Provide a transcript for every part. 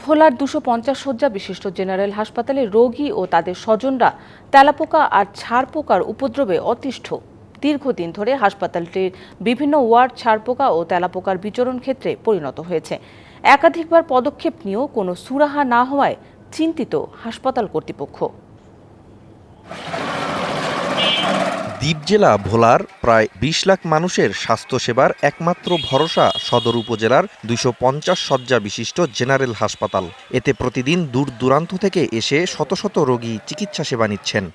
ভোলার 250 শয্যা বিশিষ্ট জেনারেল হাসপাতালে রোগী ও তাদের স্বজনরা তেলাপোকা আর ছারপোকার উপদ্রবে অতিষ্ঠ। দীর্ঘদিন ধরে হাসপাতালটির বিভিন্ন ওয়ার্ড ছারপোকা ও তেলাপোকার বিচরণ ক্ষেত্রে পরিণত হয়েছে। একাধিকবার পদক্ষেপ নিয়েও কোনো সুরাহা না হওয়ায় চিন্তিত হাসপাতাল কর্তৃপক্ষ। দ্বীপ জেলা ভোলার প্রায় 20 লাখ মানুষের স্বাস্থ্যসেবার একমাত্র ভরসা সদর উপজেলার 250 শয্যা বিশিষ্ট জেনারেল হাসপাতাল। এতে প্রতিদিন দূর দূরান্ত থেকে এসে শত শত রোগী চিকিৎসা সেবা নিচ্ছেন।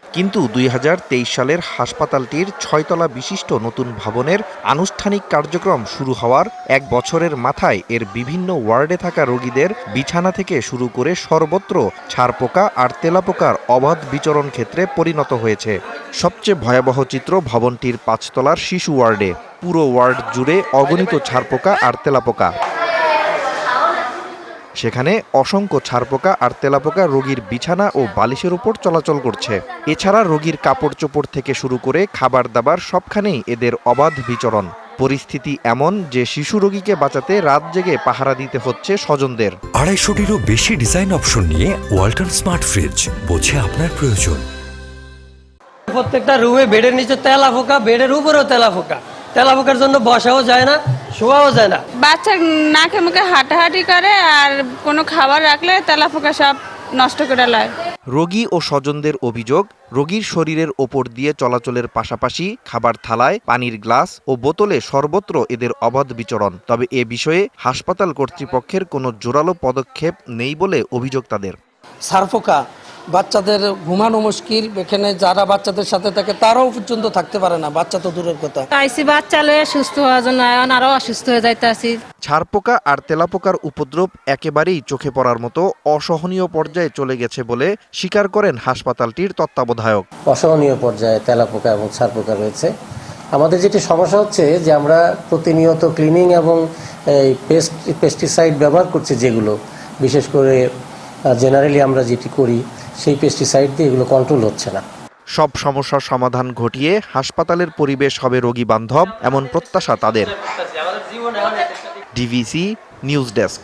কিন্তু 2023 সালের হাসপাতালটির 6 তলা বিশিষ্ট নতুন ভবনের আনুষ্ঠানিক কার্যক্রম শুরু হওয়ার 1 বছরের মাথায় এর বিভিন্ন ওয়ার্ডে থাকা রোগীদের বিছানা থেকে শুরু করে সর্বত্র ছারপোকা আর তেলাপোকার অবাধ বিচরণ ক্ষেত্রে পরিণত হয়েছে। সবচেয়ে ভয়াবহ চিত্র ভবনটির 5 তলার শিশু ওয়ার্ডে। পুরো ওয়ার্ড জুড়ে অগণিত ছারপোকা আর তেলাপোকা। সেখানে অসংখ্য ছারপোকা আর তেলাপোকা রোগীর বিছানা ও বালিশের উপর চলাচল করছে। এছাড়া রোগীর কাপড় চোপড় থেকে শুরু করে খাবার দাবার সবখানেই এদের অবাধ বিচরণ। পরিস্থিতি এমন যে শিশু রোগীকে বাঁচাতে রাত জেগে পাহারা দিতে হচ্ছে স্বজনদের। 250-টিরও বেশি ডিজাইন অপশন নিয়ে ওয়ালটন স্মার্ট ফ্রিজ, বোঝে আপনার প্রয়োজন। প্রত্যেকটা রুমে বেডের নিচে তেলাপোকা, বেডের উপরেও তেলাপোকা। তেলাপোকার জন্য বসাও যায় না, শোয়াও যায় না। বাচ্চা নাকে মুখে হাঁটাহাঁটি করে আর কোনো খাবার রাখলে তেলাপোকা সব নষ্ট করে লয়। রোগী ও স্বজনদের অভিযোগ, রোগীর শরীরের ওপর দিয়ে চলাচলের পাশাপাশি খাবার থালায়, পানির গ্লাস ও বোতলে সর্বত্র এদের অবাধ বিচরণ। তবে এ বিষয়ে হাসপাতাল কর্তৃপক্ষের কোনো জোরালো পদক্ষেপ নেই বলে অভিযোগ তাদের। ছারপোকা বাচ্চাদের ঘুমানো মুশকিল, এখানে যারা বাচ্চাদের সাথে থাকে তারাও পর্যন্ত থাকতে পারে না, বাচ্চা তো দূরের কথা। আইসি বাচ্চা লয়ে সুস্থ হওয়ার জন্য আরো অসুস্থ হয়ে যাইতে আসি। ছারপোকা আর তেলাপোকার উপদ্রব একেবারেই চোখে পড়ার মতো অসহনীয় পর্যায়ে চলে গেছে বলে স্বীকার করেন হাসপাতালটির তত্ত্বাবধায়ক। অসহনীয় পর্যায়ে তেলাপোকা এবং ছারপোকা রয়েছে। আমাদের যেটি সমস্যা হচ্ছে যে আমরা প্রতিনিয়ত ক্লিনিং এবং পেস্টিসাইড ব্যবহার করছি, যেগুলো বিশেষ করে জেনারেলি আমরা যেটি করি সেই পেস্টিসাইড দিয়ে এগুলো কন্ট্রোল হচ্ছে না। সব সমস্যার সমাধান ঘটিয়ে হাসপাতালের পরিবেশ হবে রোগী বান্ধব, এমন প্রত্যাশা তাদের। DVC news desk.